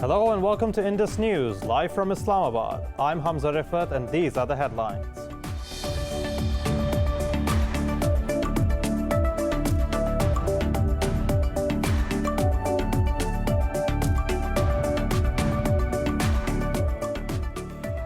Hello and welcome to Indus News, live from Islamabad. I'm Hamza Rifat and these are the headlines.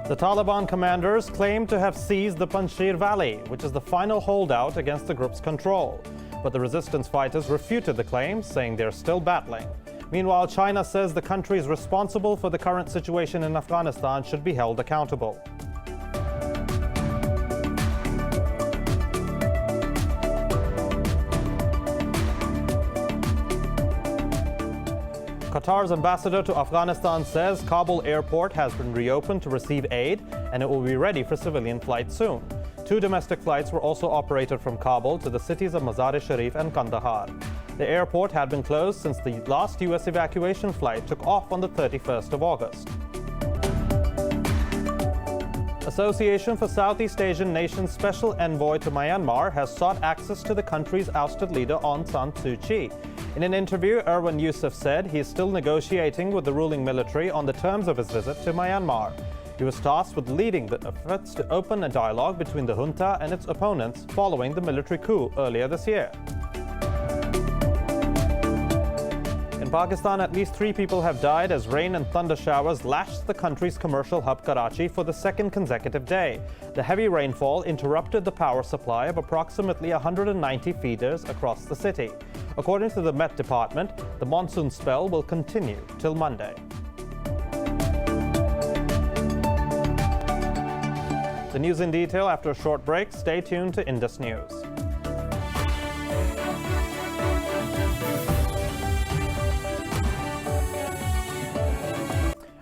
The Taliban commanders claim to have seized the Panjshir Valley, which is the final holdout against the group's control. But the resistance fighters refuted the claims, saying they're still battling. Meanwhile, China says the countries responsible for the current situation in Afghanistan should be held accountable. Qatar's ambassador to Afghanistan says Kabul airport has been reopened to receive aid and it will be ready for civilian flights soon. 2 domestic flights were also operated from Kabul to the cities of Mazar-e-Sharif and Kandahar. The airport had been closed since the last U.S. evacuation flight took off on the 31st of August. Association for Southeast Asian Nations Special Envoy to Myanmar has sought access to the country's ousted leader Aung San Suu Kyi. In an interview, Erwin Yusuf said he is still negotiating with the ruling military on the terms of his visit to Myanmar. He was tasked with leading the efforts to open a dialogue between the junta and its opponents following the military coup earlier this year. In Pakistan, at least 3 people have died as rain and thunder showers lashed the country's commercial hub Karachi for the second consecutive day. The heavy rainfall interrupted the power supply of approximately 190 feeders across the city. According to the Met Department, the monsoon spell will continue till Monday. The news in detail after a short break. Stay tuned to Indus News.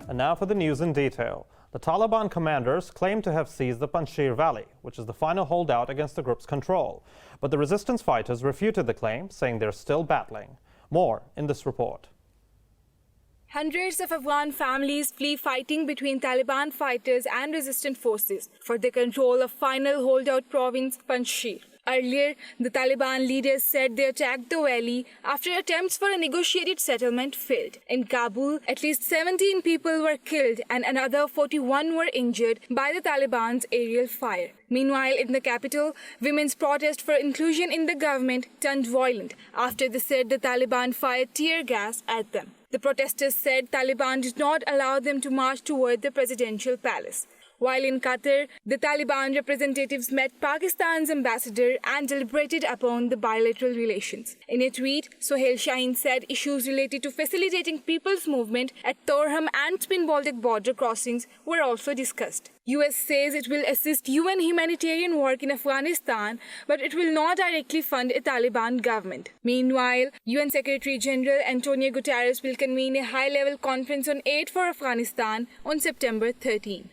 And now for the news in detail. The Taliban commanders claim to have seized the Panjshir Valley, which is the final holdout against the group's control. But the resistance fighters refuted the claim, saying they're still battling. More in this report. Hundreds of Afghan families flee fighting between Taliban fighters and resistant forces for the control of final holdout province Panjshir. Earlier, the Taliban leaders said they attacked the valley after attempts for a negotiated settlement failed. In Kabul, at least 17 people were killed and another 41 were injured by the Taliban's aerial fire. Meanwhile, in the capital, women's protest for inclusion in the government turned violent after they said the Taliban fired tear gas at them. The protesters said Taliban did not allow them to march toward the presidential palace. While in Qatar, the Taliban representatives met Pakistan's ambassador and deliberated upon the bilateral relations. In a tweet, Sohail Shaheen said issues related to facilitating people's movement at Torham and Twin Baltic border crossings were also discussed. US says it will assist UN humanitarian work in Afghanistan, but it will not directly fund a Taliban government. Meanwhile, UN Secretary General Antonio Guterres will convene a high-level conference on aid for Afghanistan on September 13.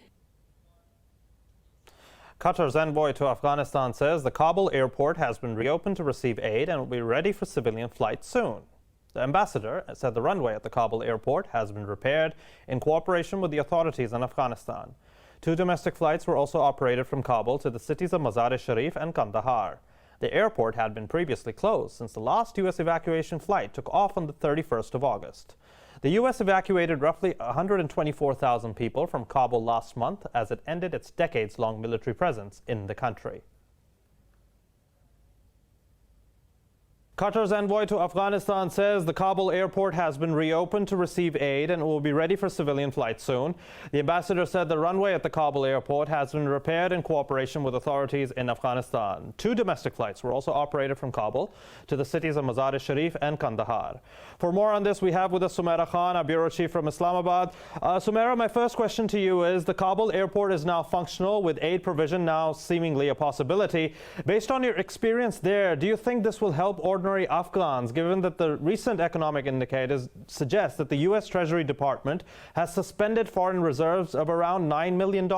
Qatar's envoy to Afghanistan says the Kabul airport has been reopened to receive aid and will be ready for civilian flights soon. The ambassador said the runway at the Kabul airport has been repaired in cooperation with the authorities in Afghanistan. 2 domestic flights were also operated from Kabul to the cities of Mazar-e-Sharif and Kandahar. The airport had been previously closed since the last U.S. evacuation flight took off on the 31st of August. The U.S. evacuated roughly 124,000 people from Kabul last month as it ended its decades-long military presence in the country. Qatar's envoy to Afghanistan says the Kabul airport has been reopened to receive aid and will be ready for civilian flights soon. The ambassador said the runway at the Kabul airport has been repaired in cooperation with authorities in Afghanistan. 2 domestic flights were also operated from Kabul to the cities of Mazar-e-Sharif and Kandahar. For more on this, we have with us Sumaira Khan, our bureau chief from Islamabad. Sumaira, my first question to you is, the Kabul airport is now functional with aid provision now seemingly a possibility. Based on your experience there, do you think this will help ordinary Afghans, given that the recent economic indicators suggest that the U.S. Treasury Department has suspended foreign reserves of around $9 million?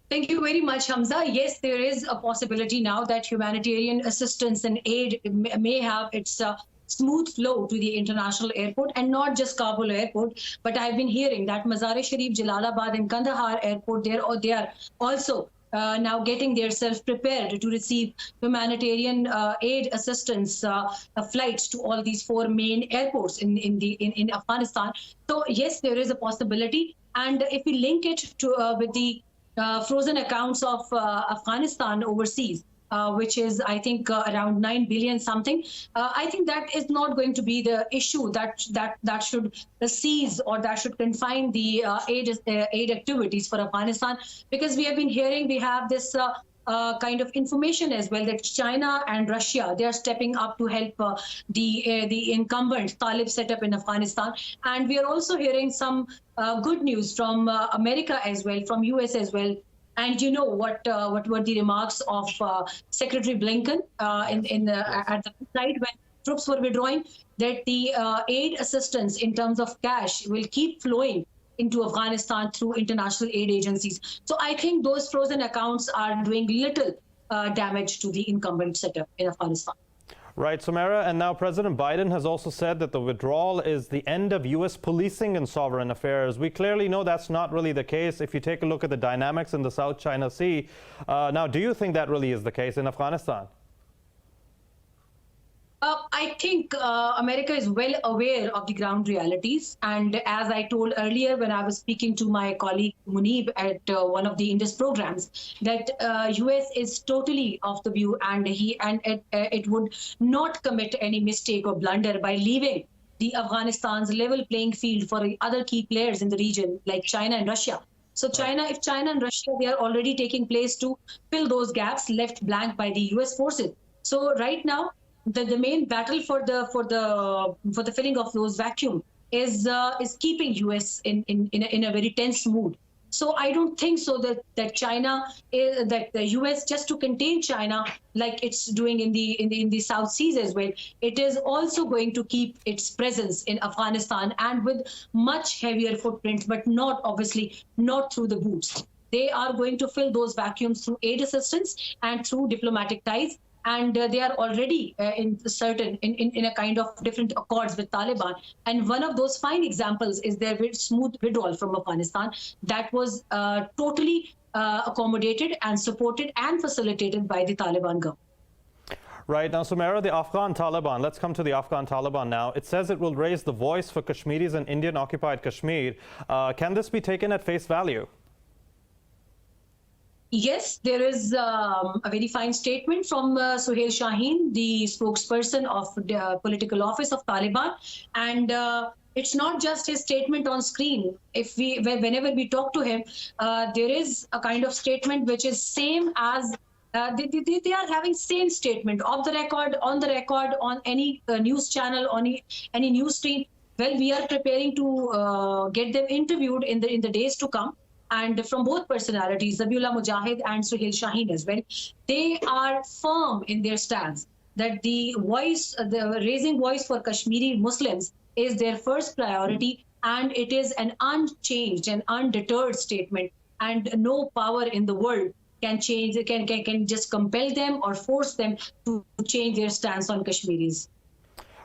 Thank you very much, Hamza. Yes, there is a possibility now that humanitarian assistance and aid may have its smooth flow to the international airport, and not just Kabul airport, but I've been hearing that Mazar-e-Sharif, Jalalabad and Kandahar airport, they are also now getting themselves prepared to receive humanitarian aid assistance flights to all these 4 main airports in Afghanistan. So yes, there is a possibility, and if we link it to with the frozen accounts of Afghanistan overseas, which is, I think, around 9 billion something. I think that is not going to be the issue that should seize or that should confine the aid activities for Afghanistan, because we have been hearing, we have this kind of information as well that China and Russia, they are stepping up to help the incumbent Talib setup in Afghanistan. And we are also hearing some good news from America as well, from US as well. And you know what were the remarks of Secretary Blinken at the site when troops were withdrawing, that the aid assistance in terms of cash will keep flowing into Afghanistan through international aid agencies. So I think those frozen accounts are doing little damage to the incumbent setup in Afghanistan. Right, Sumaira, and now President Biden has also said that the withdrawal is the end of U.S. policing in sovereign affairs. We clearly know that's not really the case if you take a look at the dynamics in the South China Sea. Now, do you think that really is the case in Afghanistan? I think America is well aware of the ground realities. And as I told earlier when I was speaking to my colleague Munib at one of the Indus programs, that US is totally of the view, and it would not commit any mistake or blunder by leaving the Afghanistan's level playing field for other key players in the region like China and Russia. So if China and Russia, they are already taking place to fill those gaps left blank by the US forces. So right now, the main battle for the filling of those vacuum is keeping US in a very tense mood. So I don't think so that China that the US, just to contain China like it's doing in the South Seas as well, it is also going to keep its presence in Afghanistan, and with much heavier footprint, but not obviously not through the boots. They are going to fill those vacuums through aid assistance and through diplomatic ties. And they are already in a kind of different accords with Taliban. And one of those fine examples is their smooth withdrawal from Afghanistan that was totally accommodated and supported and facilitated by the Taliban government. Right. Now, Sumaira, the Afghan Taliban, let's come to the Afghan Taliban now. It says it will raise the voice for Kashmiris in Indian-occupied Kashmir. Can this be taken at face value? Yes, there is a very fine statement from Suhail Shaheen, the spokesperson of the political office of Taliban. And it's not just his statement on screen. Whenever we talk to him, there is a kind of statement which is same as they are having same statement off the record, on any news channel, on any news stream. Well, we are preparing to get them interviewed in the days to come. And from both personalities, Zabiullah Mujahid and Suhail Shaheen as well, they are firm in their stance that the raising voice for Kashmiri Muslims is their first priority, and it is an unchanged and undeterred statement, and no power in the world can just compel them or force them to change their stance on Kashmiris.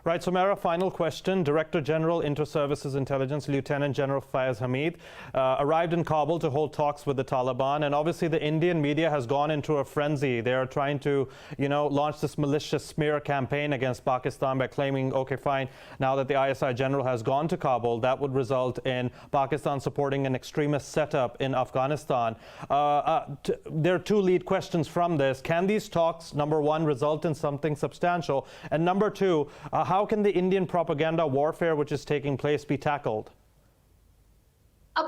Right, Sumaira, final question. Director General Inter-Services Intelligence Lieutenant General Faiz Hamid arrived in Kabul to hold talks with the Taliban, and obviously the Indian media has gone into a frenzy. They are trying to, launch this malicious smear campaign against Pakistan by claiming, okay, fine, now that the ISI general has gone to Kabul, that would result in Pakistan supporting an extremist setup in Afghanistan. There are two lead questions from this. Can these talks, number one, result in something substantial? And number two, how can the Indian propaganda warfare which is taking place be tackled?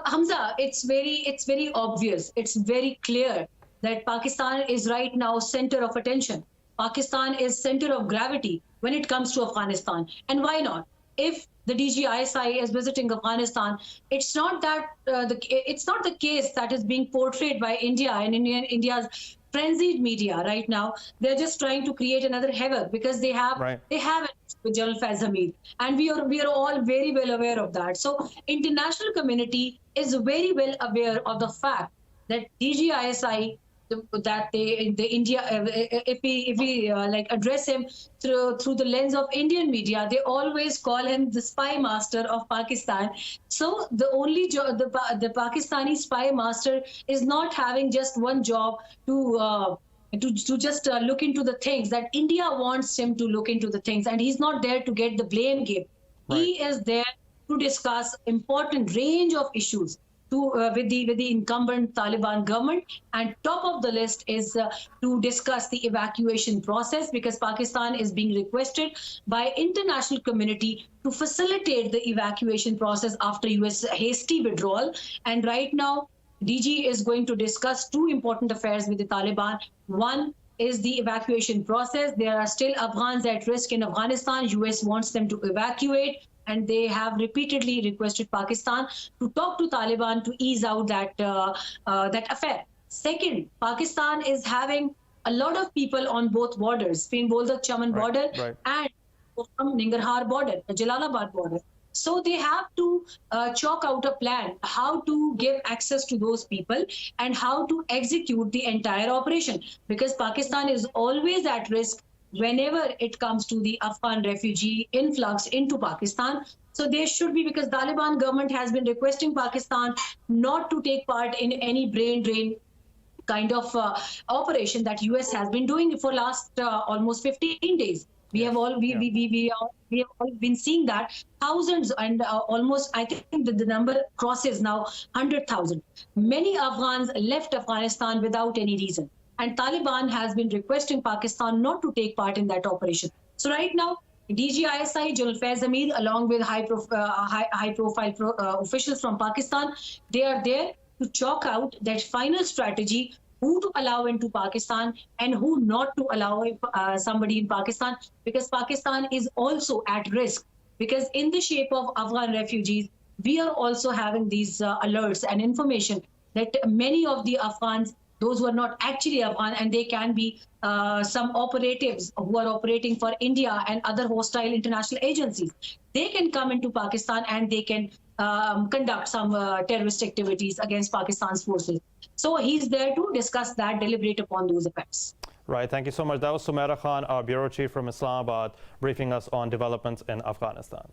Hamza, it's very obvious. It's very clear that Pakistan is right now center of attention. Pakistan is center of gravity when it comes to Afghanistan. And why not? If the DGISI is visiting Afghanistan, it's not that it's not the case that is being portrayed by India and India's frenzied media right now. They're just trying to create another havoc because they have it with General Faiz Hamid, and we are all very well aware of that. So international community is very well aware of the fact that DGISI the India, if we like address him through the lens of Indian media, they always call him the spy master of Pakistan. So the only job, the Pakistani spy master is not having just one job to just look into the things that India wants him to look into the things, and he's not there to get the blame game. Right. He is there to discuss important range of issues with the incumbent Taliban government, and top of the list is to discuss the evacuation process, because Pakistan is being requested by international community to facilitate the evacuation process after US hasty withdrawal. And right now, DG is going to discuss two important affairs with the Taliban. One is the evacuation process. There are still Afghans at risk in Afghanistan. US wants them to evacuate, and they have repeatedly requested Pakistan to talk to Taliban to ease out that affair. Second, Pakistan is having a lot of people on both borders, between Boldak-Chaman border and from Nangarhar border, the Jalalabad border. So they have to chalk out a plan how to give access to those people and how to execute the entire operation, because Pakistan is always at risk whenever it comes to the Afghan refugee influx into Pakistan. So there should be, because Taliban government has been requesting Pakistan not to take part in any brain drain kind of operation that US has been doing for last almost 15 days. We have all been seeing that thousands and almost, I think that the number crosses now 100,000. Many Afghans left Afghanistan without any reason, and Taliban has been requesting Pakistan not to take part in that operation. So right now, DGISI, General Faiz Hamid, along with high-profile officials from Pakistan, they are there to chalk out that final strategy, who to allow into Pakistan and who not to allow somebody in Pakistan, because Pakistan is also at risk. Because in the shape of Afghan refugees, we are also having these alerts and information that many of the Afghans, those who are not actually Afghan, and they can be some operatives who are operating for India and other hostile international agencies, they can come into Pakistan and they can conduct some terrorist activities against Pakistan's forces. So he's there to discuss that, deliberate upon those effects. Right. Thank you so much. That was Sumaira Khan, our bureau chief from Islamabad, briefing us on developments in Afghanistan.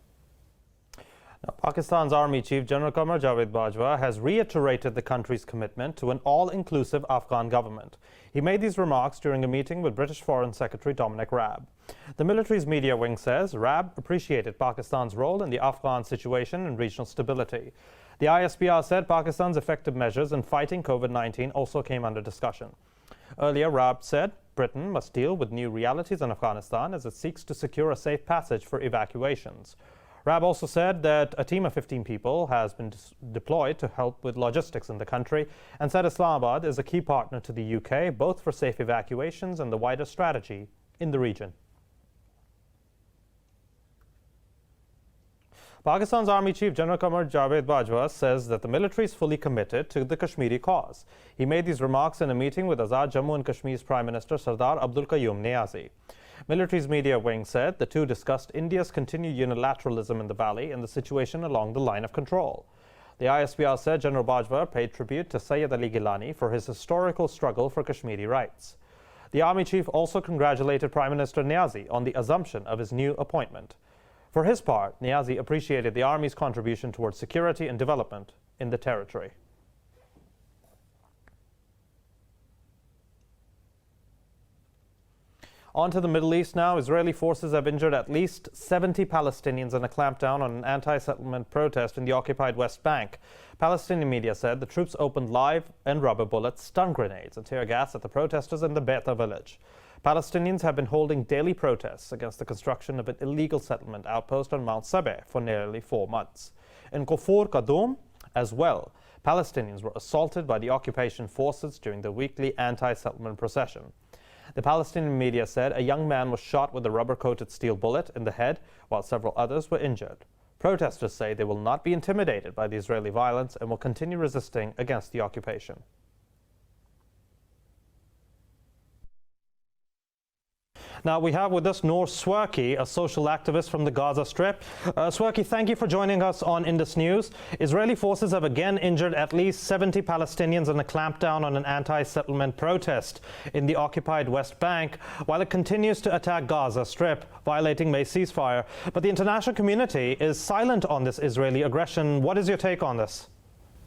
Now, Pakistan's Army Chief General Qamar Javed Bajwa has reiterated the country's commitment to an all-inclusive Afghan government. He made these remarks during a meeting with British Foreign Secretary Dominic Raab. The military's media wing says Raab appreciated Pakistan's role in the Afghan situation and regional stability. The ISPR said Pakistan's effective measures in fighting COVID-19 also came under discussion. Earlier, Raab said Britain must deal with new realities in Afghanistan as it seeks to secure a safe passage for evacuations. Raab also said that a team of 15 people has been deployed to help with logistics in the country, and said Islamabad is a key partner to the UK, both for safe evacuations and the wider strategy in the region. Pakistan's Army Chief General Qamar Javed Bajwa says that the military is fully committed to the Kashmiri cause. He made these remarks in a meeting with Azad Jammu and Kashmir's Prime Minister Sardar Abdul Qayyum Niazi. Military's media wing said the two discussed India's continued unilateralism in the valley and the situation along the line of control. The ISPR said General Bajwa paid tribute to Sayyid Ali Gilani for his historical struggle for Kashmiri rights. The Army Chief also congratulated Prime Minister Niazi on the assumption of his new appointment. For his part, Niazi appreciated the Army's contribution towards security and development in the territory. On to the Middle East now. Israeli forces have injured at least 70 Palestinians in a clampdown on an anti-settlement protest in the occupied West Bank. Palestinian media said the troops opened live and rubber bullets, stun grenades and tear gas at the protesters in the Beta village. Palestinians have been holding daily protests against the construction of an illegal settlement outpost on Mount Sabeh for nearly 4 months. In Kufur Kadum as well, Palestinians were assaulted by the occupation forces during the weekly anti-settlement procession. The Palestinian media said a young man was shot with a rubber-coated steel bullet in the head, while several others were injured. Protesters say they will not be intimidated by the Israeli violence and will continue resisting against the occupation. Now we have with us Noor Swerki, a social activist from the Gaza Strip. Swerki, thank you for joining us on Indus News. Israeli forces have again injured at least 70 Palestinians in a clampdown on an anti-settlement protest in the occupied West Bank, while it continues to attack Gaza Strip, violating May's ceasefire. But the international community is silent on this Israeli aggression. What is your take on this?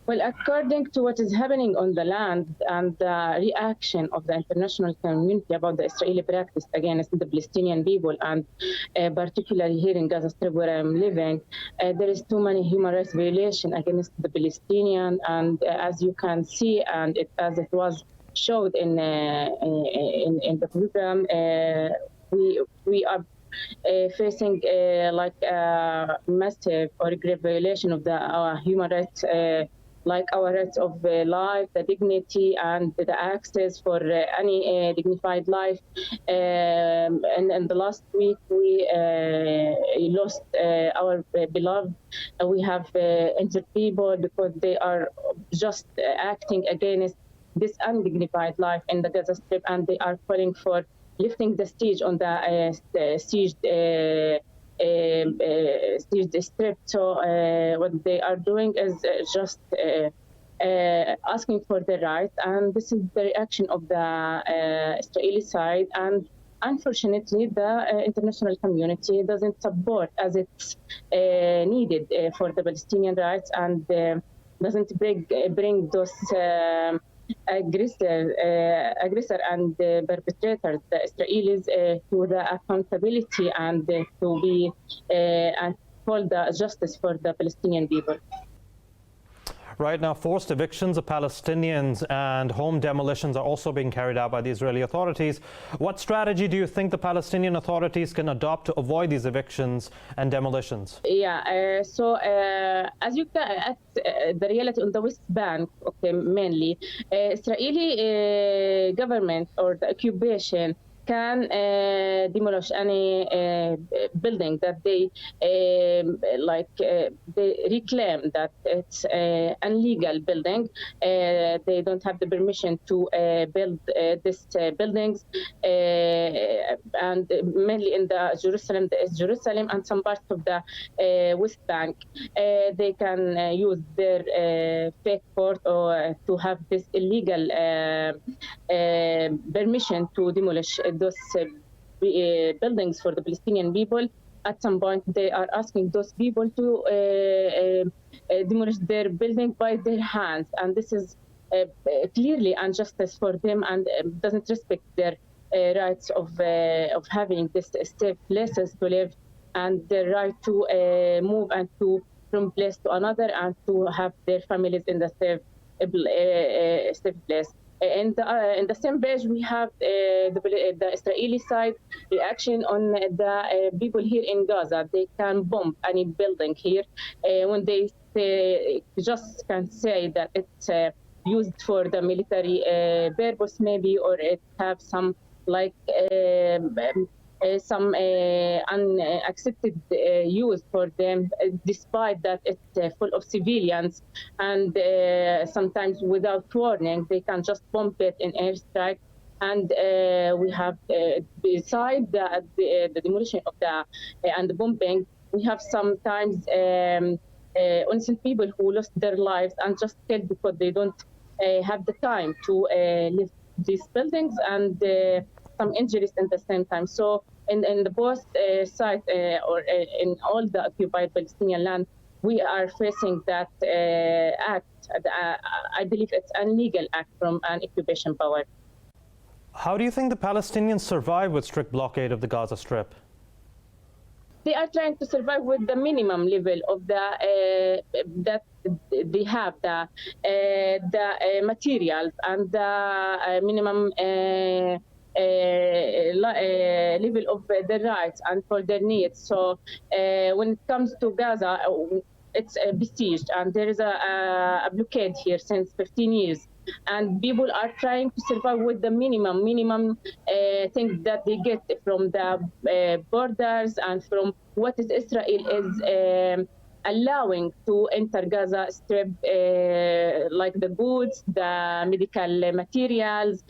Well, according to what is happening on the land and the reaction of the international community about the Israeli practice against the Palestinian people, and particularly here in Gaza Strip where I'm living, there is too many human rights violations against the Palestinian. And as you can see, and as it was showed in the program, we are facing like a massive or grave violation of our human rights, like our rights of life, the dignity, and the access for any dignified life. And the last week, we lost our beloved. We have injured people because they are just acting against this undignified life in the Gaza Strip, and they are calling for lifting the siege on the sieged strip. So what they are doing is just asking for their rights, and this is the reaction of the Israeli side. And unfortunately, the international community doesn't support as it's needed for the Palestinian rights, and doesn't bring those aggressor and perpetrators, the Israelis, to the accountability and to be and call the justice for the Palestinian people. Right now, forced evictions of Palestinians and home demolitions are also being carried out by the Israeli authorities. What strategy do you think the Palestinian authorities can adopt to avoid these evictions and demolitions? Yeah, so as you can, at the reality on the West Bank, okay, mainly, Israeli government or the occupation can demolish any building that they they reclaim that it's an illegal building. They don't have the permission to build these buildings, and mainly in the Jerusalem and some parts of the West Bank, they can use their fake court or to have this illegal permission to demolish those buildings for the Palestinian people. At some point, they are asking those people to demolish their building by their hands, and this is clearly injustice for them, and doesn't respect their rights of having this safe places to live, and their right to move and to from place to another, and to have their families in the safe place. In the same page, we have the Israeli side reaction on the people here in Gaza. They can bomb any building here when they just can say that it's used for the military purpose, maybe, or it have some like some unaccepted use for them, despite that it's full of civilians, and sometimes without warning, they can just bomb it in airstrike. And we have, beside the demolition of and the bombing, we have sometimes innocent people who lost their lives and just killed because they don't have the time to leave these buildings, and some injuries at the same time. So in the both side or in all the occupied Palestinian land, we are facing that act. I believe it's an illegal act from an occupation power. How do you think the Palestinians survive with strict blockade of the Gaza Strip? They are trying to survive with the minimum level of the that they have, the materials and the minimum level of their rights and for their needs. So when it comes to Gaza, it's besieged, and there is a blockade here since 15 years. And people are trying to survive with the minimum things that they get from the borders and from what is Israel is allowing to enter Gaza Strip like the goods, the medical materials,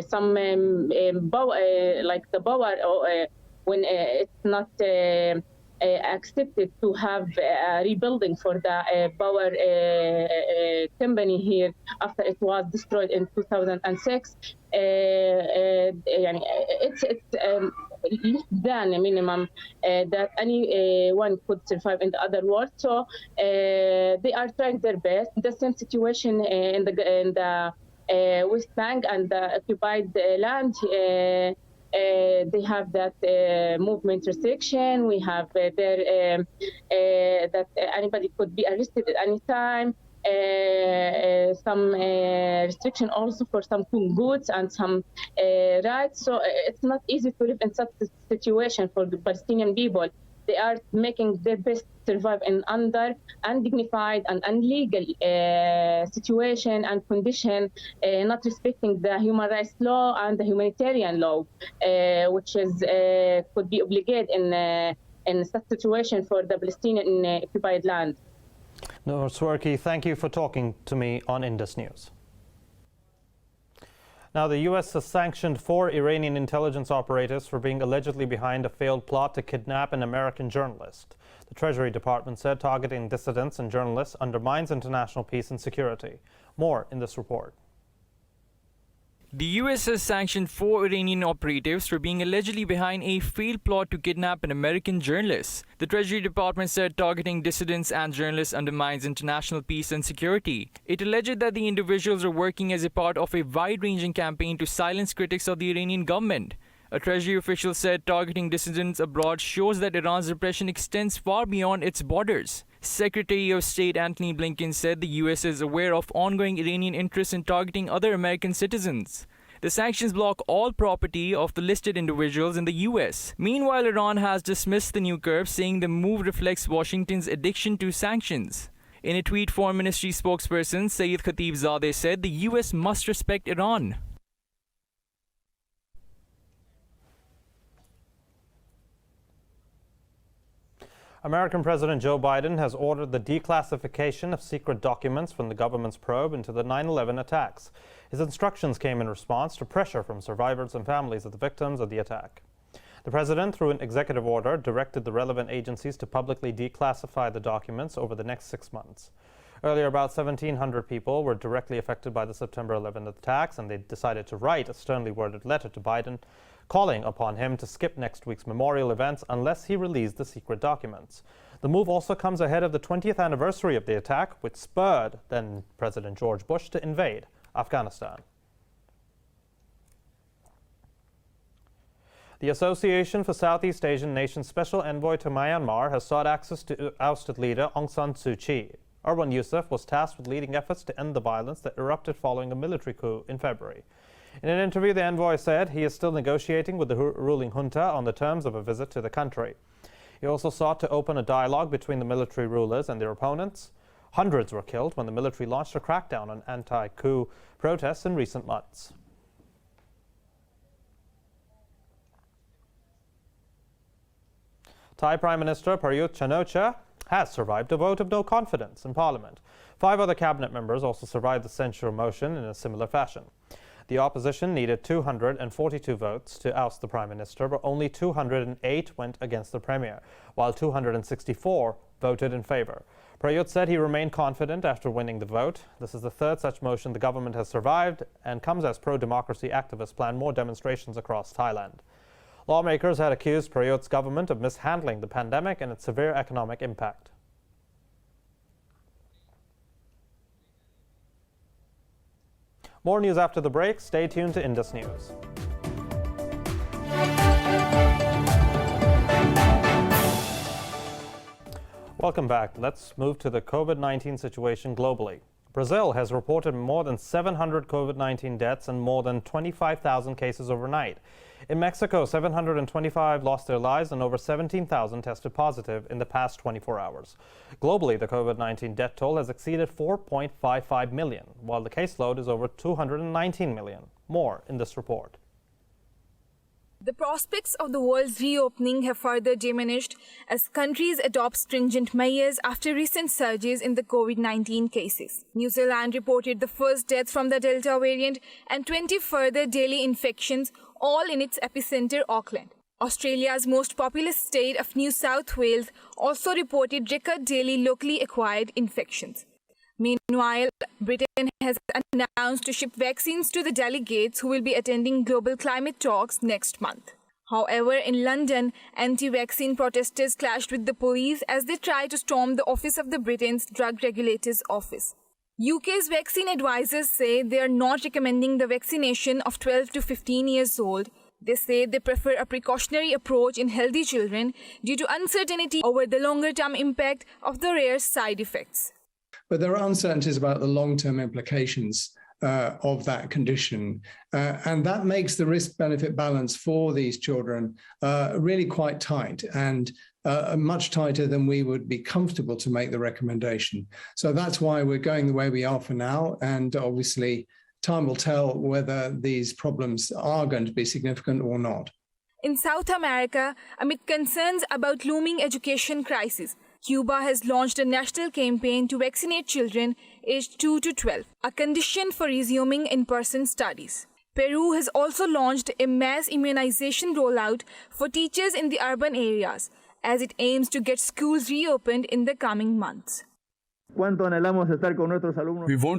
some like the power when it's not accepted to have rebuilding for the power company here after it was destroyed in 2006. It's less than a minimum that anyone could survive in the other world. So they are trying their best. The same situation in the West Bank and the occupied land. They have that movement restriction. We have there that anybody could be arrested at any time. Some restriction also for some goods and some rights. So it's not easy to live in such a situation for the Palestinian people. They are making their best to survive in under undignified and illegal situation and condition, not respecting the human rights law and the humanitarian law, which is could be obligated in such situation for the Palestinian occupied land. Noor Swerki, thank you for talking to me on Indus News. Now, the U.S. has sanctioned 4 Iranian intelligence operatives for being allegedly behind a failed plot to kidnap an American journalist. The Treasury Department said targeting dissidents and journalists undermines international peace and security. More in this report. The US has sanctioned 4 Iranian operatives for being allegedly behind a failed plot to kidnap an American journalist. The Treasury Department said targeting dissidents and journalists undermines international peace and security. It alleged that the individuals are working as a part of a wide-ranging campaign to silence critics of the Iranian government. A Treasury official said targeting dissidents abroad shows that Iran's repression extends far beyond its borders. Secretary of State Antony Blinken said the U.S. is aware of ongoing Iranian interests in targeting other American citizens. The sanctions block all property of the listed individuals in the U.S. Meanwhile, Iran has dismissed the new curve, saying the move reflects Washington's addiction to sanctions. In a tweet, Foreign Ministry spokesperson Sayed Khatibzadeh said the U.S. must respect Iran. American President Joe Biden has ordered the declassification of secret documents from the government's probe into the 9/11 attacks. His instructions came in response to pressure from survivors and families of the victims of the attack. The president, through an executive order, directed the relevant agencies to publicly declassify the documents over the next 6 months. Earlier, about 1,700 people were directly affected by the September 11th attacks, and they decided to write a sternly worded letter to Biden, calling upon him to skip next week's memorial events unless he released the secret documents. The move also comes ahead of the 20th anniversary of the attack, which spurred then President George Bush to invade Afghanistan. The Association for Southeast Asian Nations Special Envoy to Myanmar has sought access to ousted leader Aung San Suu Kyi. Erwan Youssef was tasked with leading efforts to end the violence that erupted following a military coup in February. In an interview, the envoy said he is still negotiating with the ruling junta on the terms of a visit to the country. He also sought to open a dialogue between the military rulers and their opponents. Hundreds were killed when the military launched a crackdown on anti-coup protests in recent months. Thai Prime Minister Prayut Chan-o-cha has survived a vote of no confidence in Parliament. 5 other cabinet members also survived the censure motion in a similar fashion. The opposition needed 242 votes to oust the Prime Minister, but only 208 went against the Premier, while 264 voted in favour. Prayut said he remained confident after winning the vote. This is the 3rd such motion the government has survived and comes as pro-democracy activists plan more demonstrations across Thailand. Lawmakers had accused Prayut's government of mishandling the pandemic and its severe economic impact. More news after the break. Stay tuned to Indus News. Welcome back. Let's move to the COVID-19 situation globally. Brazil has reported more than 700 COVID-19 deaths and more than 25,000 cases overnight. In Mexico, 725 lost their lives and over 17,000 tested positive in the past 24 hours. Globally, the COVID-19 death toll has exceeded 4.55 million, while the caseload is over 219 million. More in this report. The prospects of the world's reopening have further diminished as countries adopt stringent measures after recent surges in the COVID-19 cases. New Zealand reported the first death from the Delta variant and 20 further daily infections, all in its epicenter, Auckland. Australia's most populous state of New South Wales also reported record daily locally acquired infections. Meanwhile, Britain has announced to ship vaccines to the delegates who will be attending global climate talks next month. However, in London, anti-vaccine protesters clashed with the police as they tried to storm the office of the Britain's drug regulator's office. UK's vaccine advisors say they are not recommending the vaccination of 12 to 15 years old. They say they prefer a precautionary approach in healthy children due to uncertainty over the longer-term impact of the rare side effects. But there are uncertainties about the long-term implications of that condition. And that makes the risk-benefit balance for these children really quite tight and much tighter than we would be comfortable to make the recommendation. So that's why we're going the way we are for now. And obviously, time will tell whether these problems are going to be significant or not. In South America, amid concerns about looming education crisis, Cuba has launched a national campaign to vaccinate children aged 2 to 12, a condition for resuming in-person studies. Peru has also launched a mass immunization rollout for teachers in the urban areas, as it aims to get schools reopened in the coming months. We want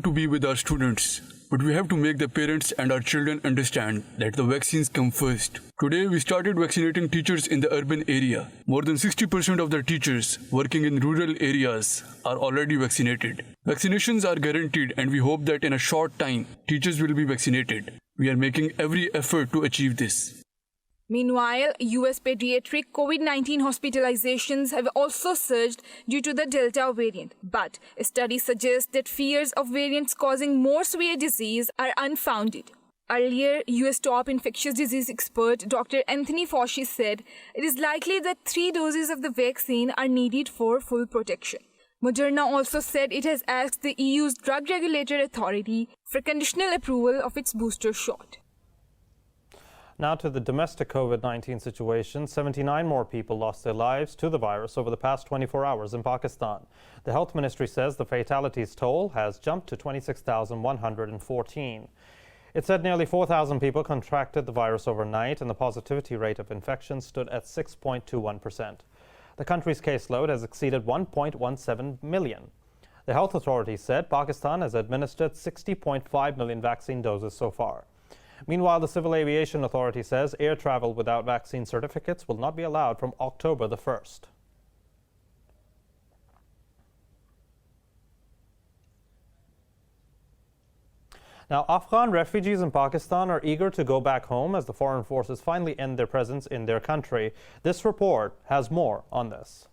to be with our students, but we have to make the parents and our children understand that the vaccines come first. Today, we started vaccinating teachers in the urban area. More than 60% of the teachers working in rural areas are already vaccinated. Vaccinations are guaranteed, and we hope that in a short time, teachers will be vaccinated. We are making every effort to achieve this. Meanwhile, US pediatric COVID-19 hospitalizations have also surged due to the Delta variant. But a study suggests that fears of variants causing more severe disease are unfounded. Earlier, US top infectious disease expert Dr. Anthony Fauci said it is likely that 3 doses of the vaccine are needed for full protection. Moderna also said it has asked the EU's drug regulator authority for conditional approval of its booster shot. Now to the domestic COVID-19 situation. 79 more people lost their lives to the virus over the past 24 hours in Pakistan. The health ministry says the fatalities toll has jumped to 26,114. It said nearly 4,000 people contracted the virus overnight, and the positivity rate of infection stood at 6.21%. The country's caseload has exceeded 1.17 million. The health authorities said Pakistan has administered 60.5 million vaccine doses so far. Meanwhile, the Civil Aviation Authority says air travel without vaccine certificates will not be allowed from October the 1st. Now, Afghan refugees in Pakistan are eager to go back home as the foreign forces finally end their presence in their country. This report has more on this.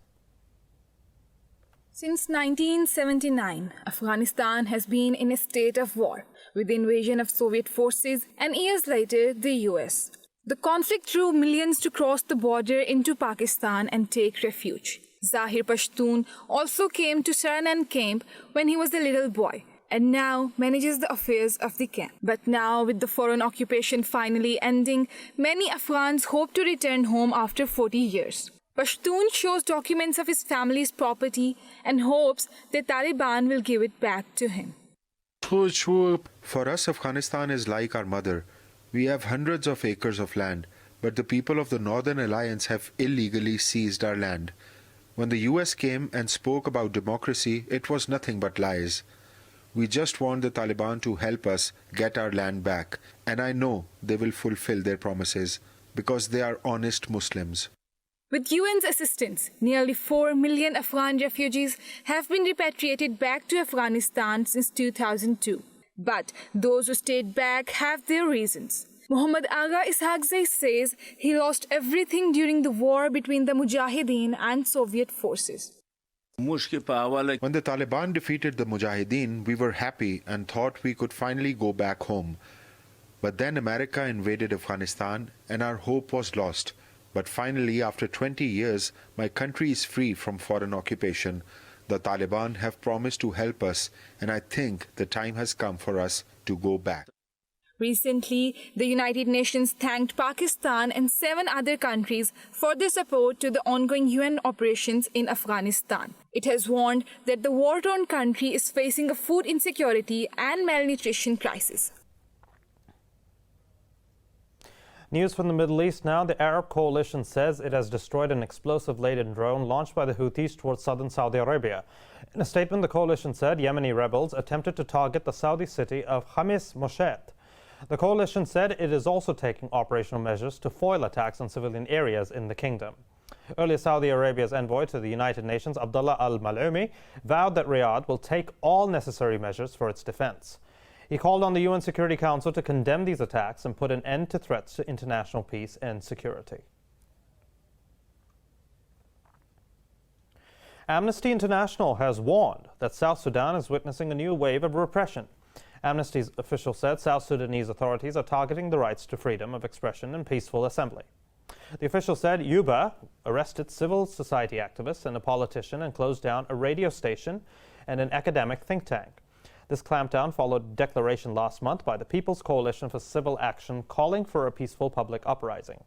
Since 1979, Afghanistan has been in a state of war, with the invasion of Soviet forces and years later the US. The conflict drew millions to cross the border into Pakistan and take refuge. Zahir Pashtun also came to Saranan camp when he was a little boy and now manages the affairs of the camp. But now, with the foreign occupation finally ending, many Afghans hope to return home after 40 years. Pashtun shows documents of his family's property and hopes the Taliban will give it back to him. For us, Afghanistan is like our mother. We have hundreds of acres of land, but the people of the Northern Alliance have illegally seized our land. When the US came and spoke about democracy, it was nothing but lies. We just want the Taliban to help us get our land back, and I know they will fulfill their promises because they are honest Muslims. With UN's assistance, nearly 4 million Afghan refugees have been repatriated back to Afghanistan since 2002. But those who stayed back have their reasons. Muhammad Agha Ishaqzai says he lost everything during the war between the Mujahideen and Soviet forces. When the Taliban defeated the Mujahideen, we were happy and thought we could finally go back home. But then America invaded Afghanistan and our hope was lost. But finally, after 20 years, my country is free from foreign occupation. The Taliban have promised to help us, and I think the time has come for us to go back. Recently, the United Nations thanked Pakistan and 7 other countries for their support to the ongoing UN operations in Afghanistan. It has warned that the war-torn country is facing a food insecurity and malnutrition crisis. News from the Middle East now. The Arab coalition says it has destroyed an explosive-laden drone launched by the Houthis towards southern Saudi Arabia. In a statement, the coalition said Yemeni rebels attempted to target the Saudi city of Khamis Moshet. The coalition said it is also taking operational measures to foil attacks on civilian areas in the kingdom. Earlier, Saudi Arabia's envoy to the United Nations, Abdullah al-Malumi, vowed that Riyadh will take all necessary measures for its defense. He called on the UN Security Council to condemn these attacks and put an end to threats to international peace and security. Amnesty International has warned that South Sudan is witnessing a new wave of repression. Amnesty's official said South Sudanese authorities are targeting the rights to freedom of expression and peaceful assembly. The official said Yuba arrested civil society activists and a politician and closed down a radio station and an academic think tank. This clampdown followed a declaration last month by the People's Coalition for Civil Action calling for a peaceful public uprising.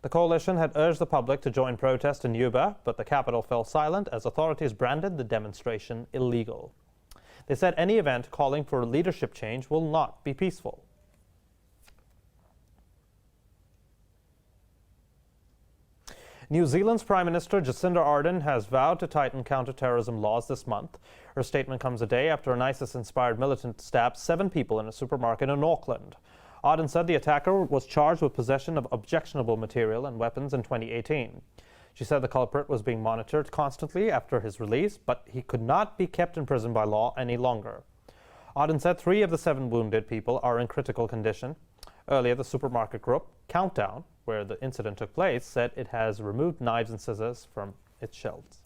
The coalition had urged the public to join protest in Yuba, but the capital fell silent as authorities branded the demonstration illegal. They said any event calling for leadership change will not be peaceful. New Zealand's Prime Minister Jacinda Ardern has vowed to tighten counter-terrorism laws this month. Her statement comes a day after an ISIS-inspired militant stabbed 7 people in a supermarket in Auckland. Ardern said the attacker was charged with possession of objectionable material and weapons in 2018. She said the culprit was being monitored constantly after his release, but he could not be kept in prison by law any longer. Ardern said 3 of the 7 wounded people are in critical condition. Earlier, the supermarket group Countdown, where the incident took place, said it has removed knives and scissors from its shelves.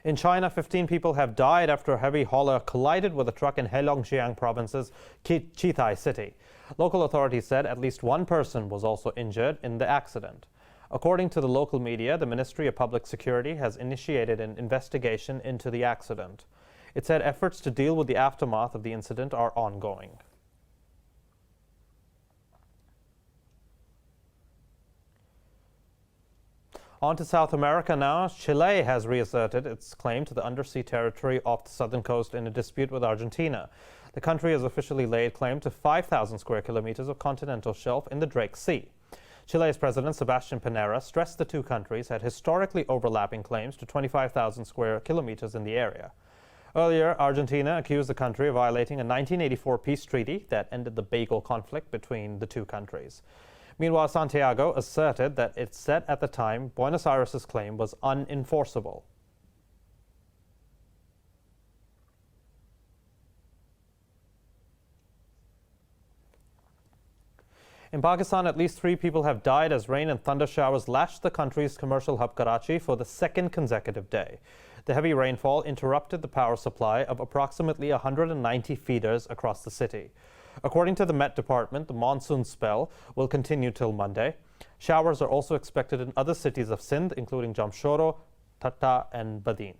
In China, 15 people have died after a heavy hauler collided with a truck in Heilongjiang province's Qithai city. Local authorities said at least 1 person was also injured in the accident. According to the local media, the Ministry of Public Security has initiated an investigation into the accident. It said efforts to deal with the aftermath of the incident are ongoing. On to South America now. Chile has reasserted its claim to the undersea territory off the southern coast in a dispute with Argentina. The country has officially laid claim to 5,000 square kilometers of continental shelf in the Drake Sea. Chile's President Sebastián Piñera stressed the 2 countries had historically overlapping claims to 25,000 square kilometers in the area. Earlier, Argentina accused the country of violating a 1984 peace treaty that ended the Beagle conflict between the 2 countries. Meanwhile, Santiago asserted that it said at the time Buenos Aires' claim was unenforceable. In Pakistan, at least 3 people have died as rain and thunder showers lashed the country's commercial hub Karachi for the 2nd consecutive day. The heavy rainfall interrupted the power supply of approximately 190 feeders across the city. According to the Met Department, the monsoon spell will continue till Monday. Showers are also expected in other cities of Sindh, including Jamshoro, Thatta, and Badin.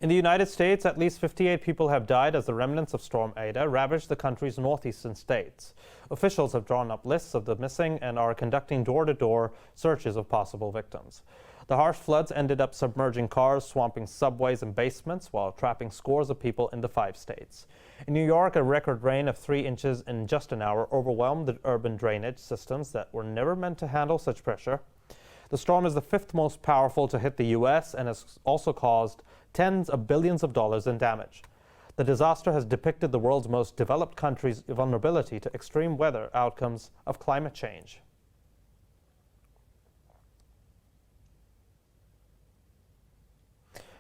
In the United States, at least 58 people have died as the remnants of Storm Ida ravaged the country's northeastern states. Officials have drawn up lists of the missing and are conducting door-to-door searches of possible victims. The harsh floods ended up submerging cars, swamping subways and basements, while trapping scores of people in the 5 states. In New York, a record rain of 3 inches in just an hour overwhelmed the urban drainage systems that were never meant to handle such pressure. The storm is the 5th most powerful to hit the U.S. and has also caused tens of billions of dollars in damage. The disaster has depicted the world's most developed country's vulnerability to extreme weather outcomes of climate change.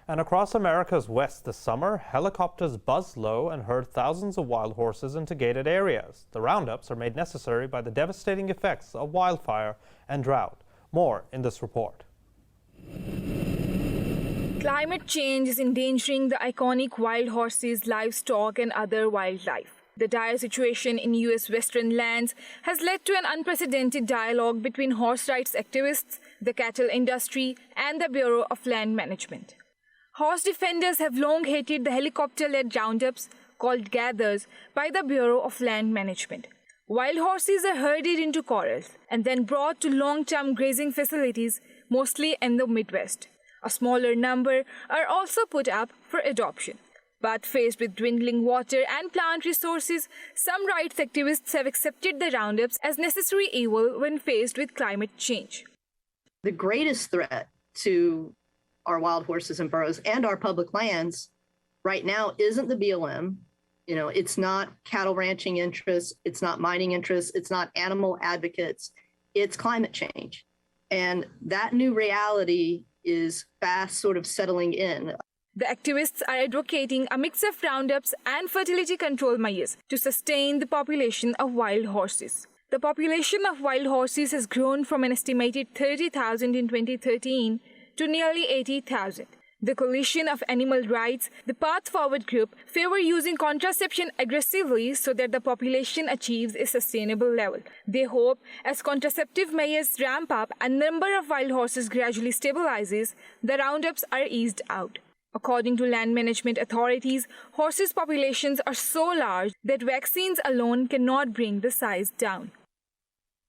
And across America's west this summer, helicopters buzzed low and herd thousands of wild horses into gated areas. The roundups are made necessary by the devastating effects of wildfire and drought. More in this report. Climate change is endangering the iconic wild horses, livestock, and other wildlife. The dire situation in U.S. western lands has led to an unprecedented dialogue between horse rights activists, the cattle industry, and the Bureau of Land Management. Horse defenders have long hated the helicopter-led roundups, called gathers, by the Bureau of Land Management. Wild horses are herded into corrals and then brought to long-term grazing facilities, mostly in the Midwest. A smaller number are also put up for adoption. But faced with dwindling water and plant resources, some rights activists have accepted the roundups as necessary evil when faced with climate change. The greatest threat to our wild horses and burros and our public lands right now isn't the BLM. You know, it's not cattle ranching interests, it's not mining interests, it's not animal advocates, it's climate change. And that new reality is fast sort of settling in. The activists are advocating a mix of roundups and fertility control measures to sustain the population of wild horses. The population of wild horses has grown from an estimated 30,000 in 2013 to nearly 80,000. The Coalition of Animal Rights, the Path Forward group, favor using contraception aggressively so that the population achieves a sustainable level. They hope as contraceptive measures ramp up and the number of wild horses gradually stabilizes, the roundups are eased out. According to land management authorities, horses' populations are so large that vaccines alone cannot bring the size down.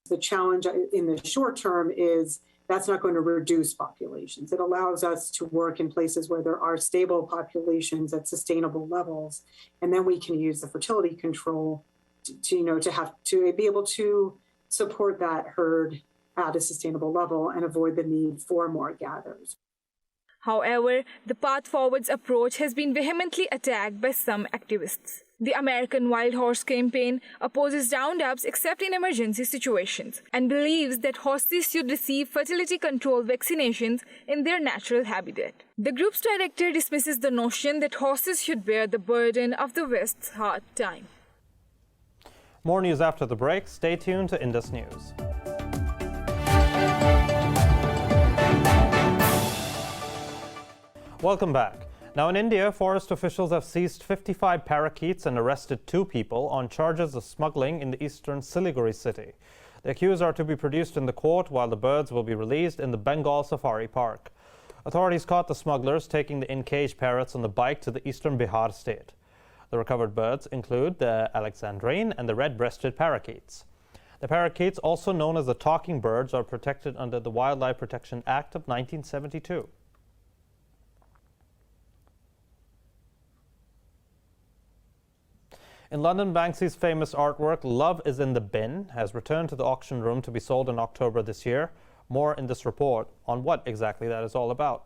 The challenge in the short term is that's not going to reduce populations. It allows us to work in places where there are stable populations at sustainable levels, and then we can use the fertility control to be able to support that herd at a sustainable level and avoid the need for more gathers. However, the Path Forward's approach has been vehemently attacked by some activists. The American Wild Horse Campaign opposes roundups except in emergency situations and believes that horses should receive fertility control vaccinations in their natural habitat. The group's director dismisses the notion that horses should bear the burden of the West's hard time. More news after the break. Stay tuned to Indus News. Welcome back. Now in India, forest officials have seized 55 parakeets and arrested 2 people on charges of smuggling in the eastern Siliguri city. The accused are to be produced in the court while the birds will be released in the Bengal Safari Park. Authorities caught the smugglers taking the in-cage parrots on the bike to the eastern Bihar state. The recovered birds include the Alexandrine and the red-breasted parakeets. The parakeets, also known as the talking birds, are protected under the Wildlife Protection Act of 1972. In London, Banksy's famous artwork, Love is in the Bin, has returned to the auction room to be sold in October this year. More in this report on what exactly that is all about.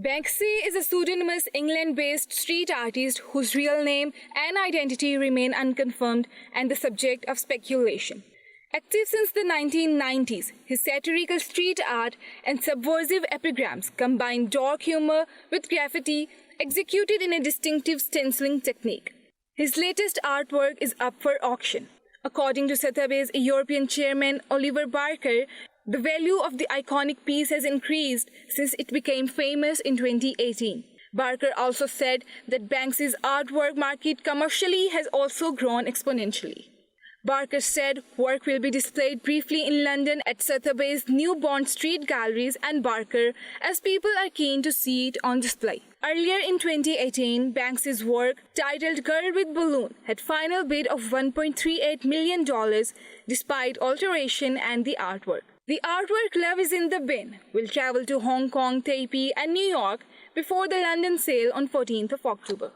Banksy is a pseudonymous England-based street artist whose real name and identity remain unconfirmed and the subject of speculation. Active since the 1990s, his satirical street art and subversive epigrams combine dark humor with graffiti executed in a distinctive stenciling technique. His latest artwork is up for auction. According to Sotheby's European chairman Oliver Barker, the value of the iconic piece has increased since it became famous in 2018. Barker also said that Banksy's artwork market commercially has also grown exponentially. Barker said work will be displayed briefly in London at Sotheby's New Bond Street galleries and Barker, as people are keen to see it on display. Earlier in 2018, Banksy's work, titled Girl with Balloon, had final bid of $1.38 million despite alteration and the artwork. The artwork Love is in the Bin will travel to Hong Kong, Taipei and New York before the London sale on 14th of October.